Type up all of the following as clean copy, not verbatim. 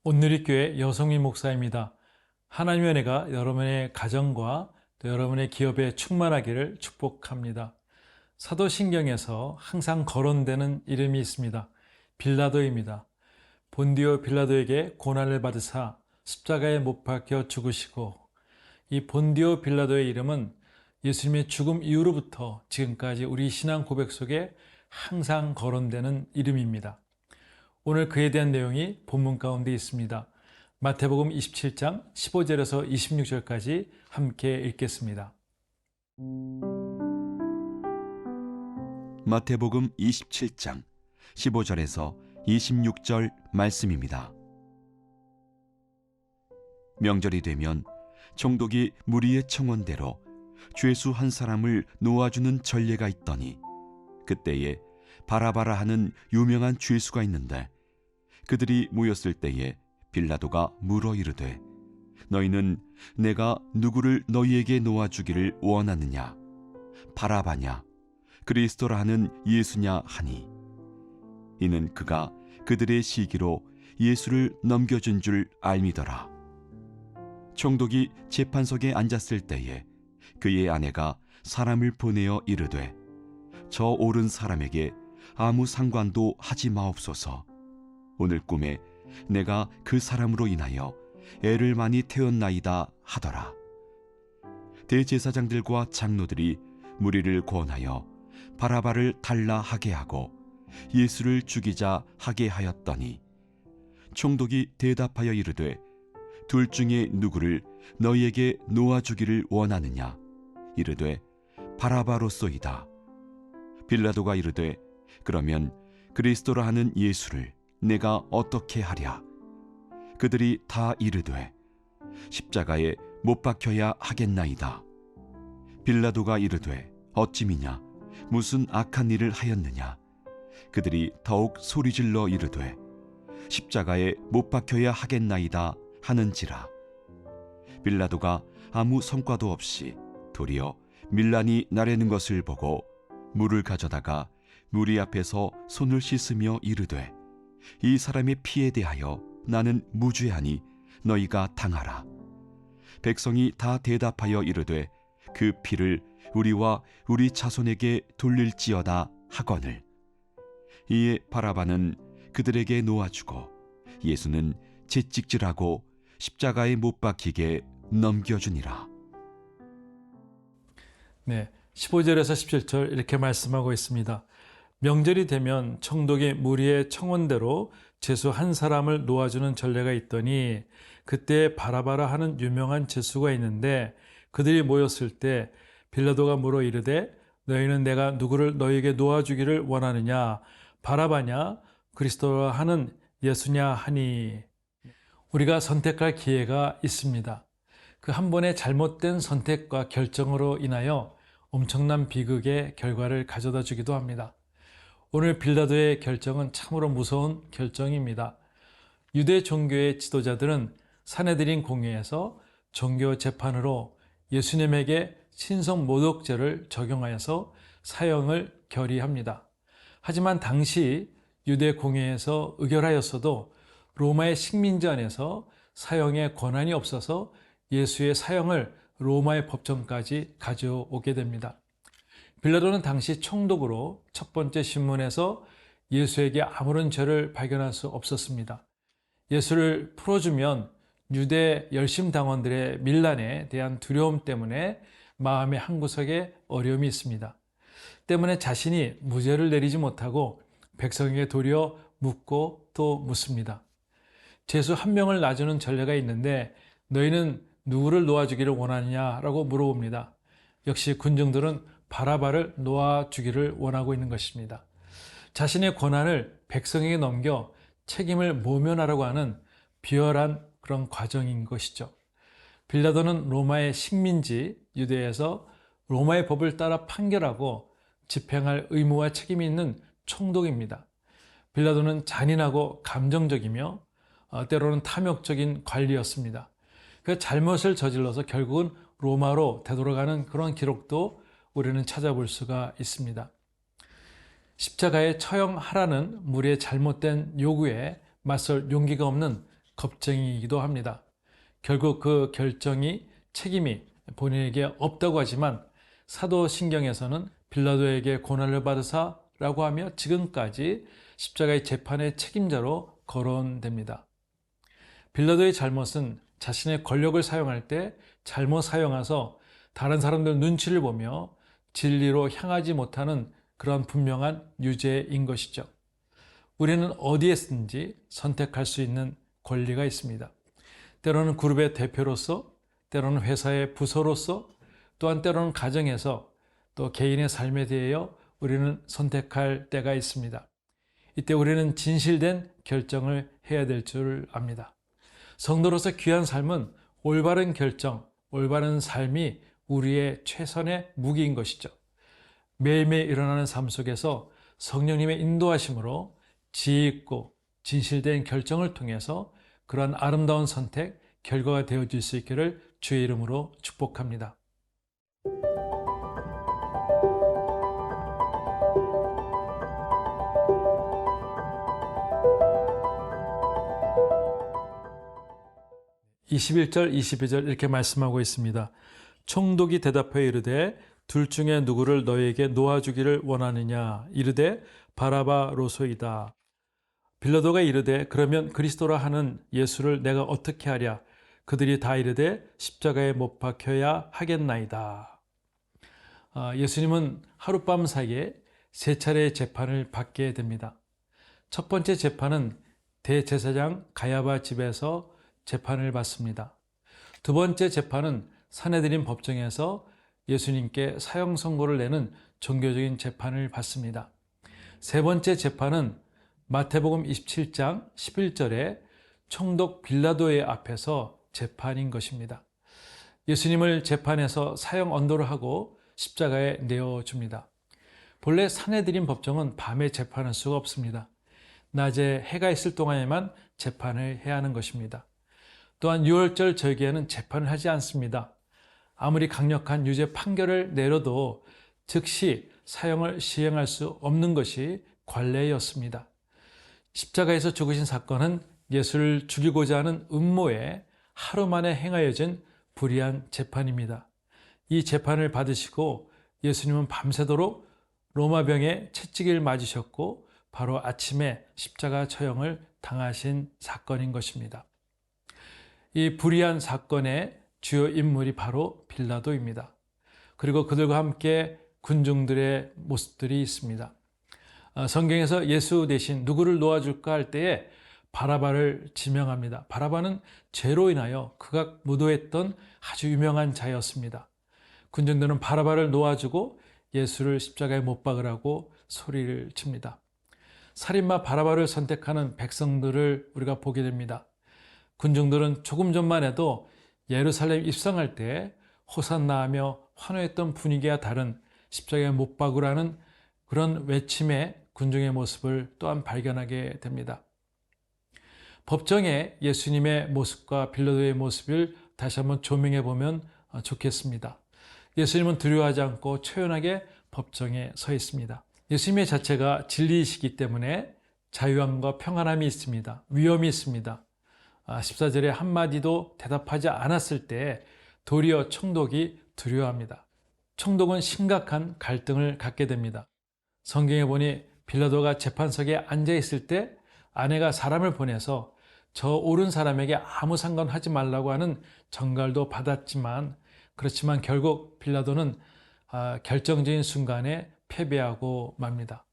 온누리교회 여성민 목사입니다. 하나님의 은혜가 여러분의 가정과 또 여러분의 기업에 충만하기를 축복합니다. 사도신경에서 항상 거론되는 이름이 있습니다. 빌라도입니다. 본디오 빌라도에게 고난을 받으사 십자가에 못 박혀 죽으시고, 이 본디오 빌라도의 이름은 예수님의 죽음 이후로부터 지금까지 우리 신앙 고백 속에 항상 거론되는 이름입니다. 오늘 그에 대한 내용이 본문 가운데 있습니다. 마태복음 27장 15절에서 26절까지 함께 읽겠습니다. 마태복음 27장 15절에서 26절 말씀입니다. 명절이 되면 총독이 무리의 청원대로 죄수 한 사람을 놓아주는 전례가 있더니, 그때에 바라바라 하는 유명한 죄수가 있는데, 그들이 모였을 때에 빌라도가 물어 이르되, 너희는 내가 누구를 너희에게 놓아주기를 원하느냐? 바라바냐? 그리스도라 하는 예수냐? 하니, 이는 그가 그들의 시기로 예수를 넘겨준 줄 알미더라. 총독이 재판석에 앉았을 때에 그의 아내가 사람을 보내어 이르되, 저 옳은 사람에게 아무 상관도 하지 마옵소서. 오늘 꿈에 내가 그 사람으로 인하여 애를 많이 태웠나이다 하더라. 대제사장들과 장로들이 무리를 권하여 바라바를 달라 하게 하고 예수를 죽이자 하게 하였더니, 총독이 대답하여 이르되, 둘 중에 누구를 너희에게 놓아주기를 원하느냐? 이르되, 바라바로소이다. 빌라도가 이르되, 그러면 그리스도라 하는 예수를 내가 어떻게 하랴? 그들이 다 이르되, 십자가에 못 박혀야 하겠나이다. 빌라도가 이르되, 어찌미냐? 무슨 악한 일을 하였느냐? 그들이 더욱 소리질러 이르되, 십자가에 못 박혀야 하겠나이다 하는지라. 빌라도가 아무 성과도 없이 도리어 밀란이 나려는 것을 보고 물을 가져다가 무리 앞에서 손을 씻으며 이르되, 이 사람의 피에 대하여 나는 무죄하니 너희가 당하라. 백성이 다 대답하여 이르되, 그 피를 우리와 우리 자손에게 돌릴지어다 하거늘. 이에 바라바는 그들에게 놓아주고 예수는 채찍질하고 십자가에 못 박히게 넘겨주니라. 네, 15절에서 17절 이렇게 말씀하고 있습니다. 명절이 되면 총독이 무리의 청원대로 죄수 한 사람을 놓아주는 전례가 있더니, 그때 바라바라 하는 유명한 죄수가 있는데, 그들이 모였을 때 빌라도가 물어 이르되, 너희는 내가 누구를 너희에게 놓아주기를 원하느냐? 바라바냐? 그리스도라 하는 예수냐? 하니, 우리가 선택할 기회가 있습니다. 그 한 번의 잘못된 선택과 결정으로 인하여 엄청난 비극의 결과를 가져다 주기도 합니다. 오늘 빌라도의 결정은 참으로 무서운 결정입니다. 유대 종교의 지도자들은 사내들인 공회에서 종교 재판으로 예수님에게 신성 모독죄를 적용하여서 사형을 결의합니다. 하지만 당시 유대 공회에서 의결하였어도 로마의 식민지 안에서 사형의 권한이 없어서 예수의 사형을 로마의 법정까지 가져오게 됩니다. 빌라도는 당시 총독으로 첫 번째 신문에서 예수에게 아무런 죄를 발견할 수 없었습니다. 예수를 풀어주면 유대 열심당원들의 밀란에 대한 두려움 때문에 마음의 한구석에 어려움이 있습니다. 때문에 자신이 무죄를 내리지 못하고 백성에게 도리어 묻고 또 묻습니다. 죄수 한 명을 놔주는 전례가 있는데 너희는 누구를 놓아주기를 원하느냐라고 물어봅니다. 역시 군중들은 바라바를 놓아주기를 원하고 있는 것입니다. 자신의 권한을 백성에게 넘겨 책임을 모면하려고 하는 비열한 그런 과정인 것이죠. 빌라도는 로마의 식민지 유대에서 로마의 법을 따라 판결하고 집행할 의무와 책임이 있는 총독입니다. 빌라도는 잔인하고 감정적이며 때로는 탐욕적인 관리였습니다. 그 잘못을 저질러서 결국은 로마로 되돌아가는 그런 기록도 우리는 찾아볼 수가 있습니다. 십자가에 처형하라는 무리의 잘못된 요구에 맞설 용기가 없는 겁쟁이이기도 합니다. 결국 그 책임이 본인에게 없다고 하지만 사도신경에서는 빌라도에게 고난을 받으사라고 하며 지금까지 십자가의 재판의 책임자로 거론됩니다. 빌라도의 잘못은 자신의 권력을 사용할 때 잘못 사용해서 다른 사람들 눈치를 보며 진리로 향하지 못하는 그런 분명한 유죄인 것이죠. 우리는 어디에든지 선택할 수 있는 권리가 있습니다. 때로는 그룹의 대표로서, 때로는 회사의 부서로서, 또한 때로는 가정에서, 또 개인의 삶에 대하여 우리는 선택할 때가 있습니다. 이때 우리는 진실된 결정을 해야 될 줄 압니다. 성도로서 귀한 삶은 올바른 결정, 올바른 삶이 우리의 최선의 무기인 것이죠. 매일매일 일어나는 삶 속에서 성령님의 인도하심으로 지혜 있고 진실된 결정을 통해서 그러한 아름다운 선택, 결과가 되어질 수 있기를 주의 이름으로 축복합니다. (21절) (22절) 이렇게 말씀하고 있습니다. 총독이 대답하여 이르되 둘 중에 누구를 너에게 놓아주기를 원하느냐? 이르되 바라바로소이다. 빌라도가 이르되 그러면 그리스도라 하는 예수를 내가 어떻게 하랴? 그들이 다 이르되 십자가에 못 박혀야 하겠나이다. 예수님은 하룻밤 사이에 세 차례의 재판을 받게 됩니다. 첫 번째 재판은 대제사장 가야바 집에서 재판을 받습니다. 두 번째 재판은 산헤드린 법정에서 예수님께 사형 선고를 내는 종교적인 재판을 받습니다. 세 번째 재판은 마태복음 27장 11절에 총독 빌라도의 앞에서 재판인 것입니다. 예수님을 재판에서 사형 언도를 하고 십자가에 내어줍니다. 본래 산헤드린 법정은 밤에 재판할 수가 없습니다. 낮에 해가 있을 동안에만 재판을 해야 하는 것입니다. 또한 유월절 절기에는 재판을 하지 않습니다. 아무리 강력한 유죄 판결을 내려도 즉시 사형을 시행할 수 없는 것이 관례였습니다. 십자가에서 죽으신 사건은 예수를 죽이고자 하는 음모에 하루 만에 행하여진 불의한 재판입니다. 이 재판을 받으시고 예수님은 밤새도록 로마병에 채찍을 맞으셨고 바로 아침에 십자가 처형을 당하신 사건인 것입니다. 이 불의한 사건의 주요 인물이 바로 빌라도입니다. 그리고 그들과 함께 군중들의 모습들이 있습니다. 성경에서 예수 대신 누구를 놓아줄까 할 때에 바라바를 지명합니다. 바라바는 죄로 인하여 그가 무도했던 아주 유명한 자였습니다. 군중들은 바라바를 놓아주고 예수를 십자가에 못 박으라고 소리를 칩니다. 살인마 바라바를 선택하는 백성들을 우리가 보게 됩니다. 군중들은 조금 전만 해도 예루살렘 입성할 때 호산나하며 환호했던 분위기와 다른 십자가에 못 박으라는 그런 외침의 군중의 모습을 또한 발견하게 됩니다. 법정에 예수님의 모습과 빌라도의 모습을 다시 한번 조명해 보면 좋겠습니다. 예수님은 두려워하지 않고 초연하게 법정에 서 있습니다. 예수님의 자체가 진리이시기 때문에 자유함과 평안함이 있습니다. 위엄이 있습니다. 14절에 한마디도 대답하지 않았을 때 도리어 총독이 두려워합니다. 총독은 심각한 갈등을 갖게 됩니다. 성경에 보니 빌라도가 재판석에 앉아 있을 때 아내가 사람을 보내서 저 옳은 사람에게 아무 상관하지 말라고 하는 전갈도 받았지만 그렇지만 결국 빌라도는 결정적인 순간에 패배하고 맙니다.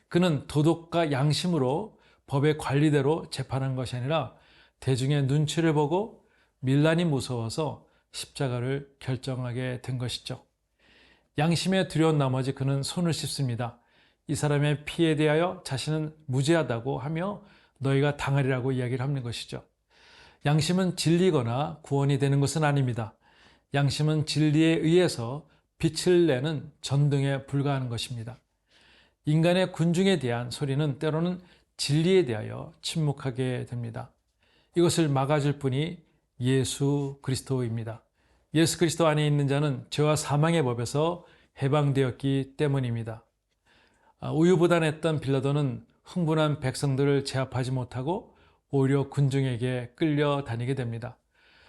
그는 도덕과 양심으로 법의 관리대로 재판한 것이 아니라 대중의 눈치를 보고 밀란이 무서워서 십자가를 결정하게 된 것이죠. 양심에 두려운 나머지 그는 손을 씻습니다. 이 사람의 피에 대하여 자신은 무죄하다고 하며 너희가 당하리라고 이야기를 하는 것이죠. 양심은 진리거나 구원이 되는 것은 아닙니다. 양심은 진리에 의해서 빛을 내는 전등에 불과한 것입니다. 인간의 군중에 대한 소리는 때로는 진리에 대하여 침묵하게 됩니다. 이것을 막아줄 분이 예수 그리스도입니다. 예수 그리스도 안에 있는 자는 죄와 사망의 법에서 해방되었기 때문입니다. 우유부단했던 빌라도는 흥분한 백성들을 제압하지 못하고 오히려 군중에게 끌려다니게 됩니다.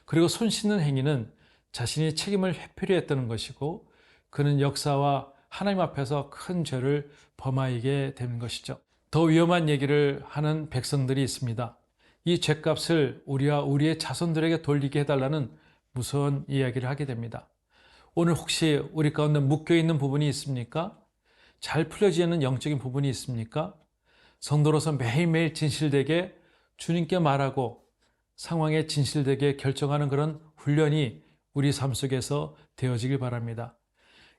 그리고 손 씻는 행위는 자신이 책임을 회피려 했다는 것이고 그는 역사와 하나님 앞에서 큰 죄를 범하게 되는 것이죠. 더 위험한 얘기를 하는 백성들이 있습니다. 이 죄값을 우리와 우리의 자손들에게 돌리게 해달라는 무서운 이야기를 하게 됩니다. 오늘 혹시 우리 가운데 묶여있는 부분이 있습니까? 잘 풀려지지 않는 영적인 부분이 있습니까? 성도로서 매일매일 진실되게 주님께 말하고 상황에 진실되게 결정하는 그런 훈련이 우리 삶 속에서 되어지길 바랍니다.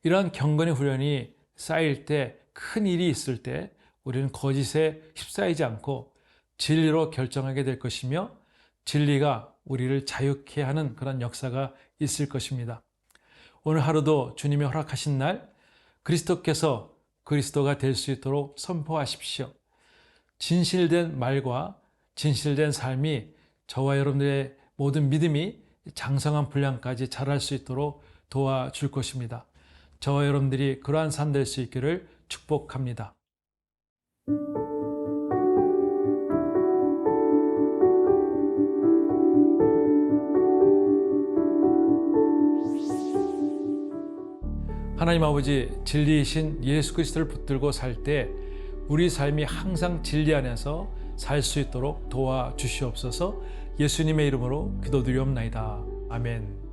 이러한 경건의 훈련이 쌓일 때, 큰 일이 있을 때 우리는 거짓에 휩싸이지 않고 진리로 결정하게 될 것이며 진리가 우리를 자유케 하는 그런 역사가 있을 것입니다. 오늘 하루도 주님이 허락하신 날 그리스도께서 그리스도가 될 수 있도록 선포하십시오. 진실된 말과 진실된 삶이 저와 여러분들의 모든 믿음이 장성한 분량까지 자랄 수 있도록 도와줄 것입니다. 저와 여러분들이 그러한 삶 될 수 있기를 축복합니다. 하나님 아버지, 진리이신 예수 그리스도를 붙들고 살 때 우리 삶이 항상 진리 안에서 살 수 있도록 도와주시옵소서. 예수님의 이름으로 기도드리옵나이다. 아멘.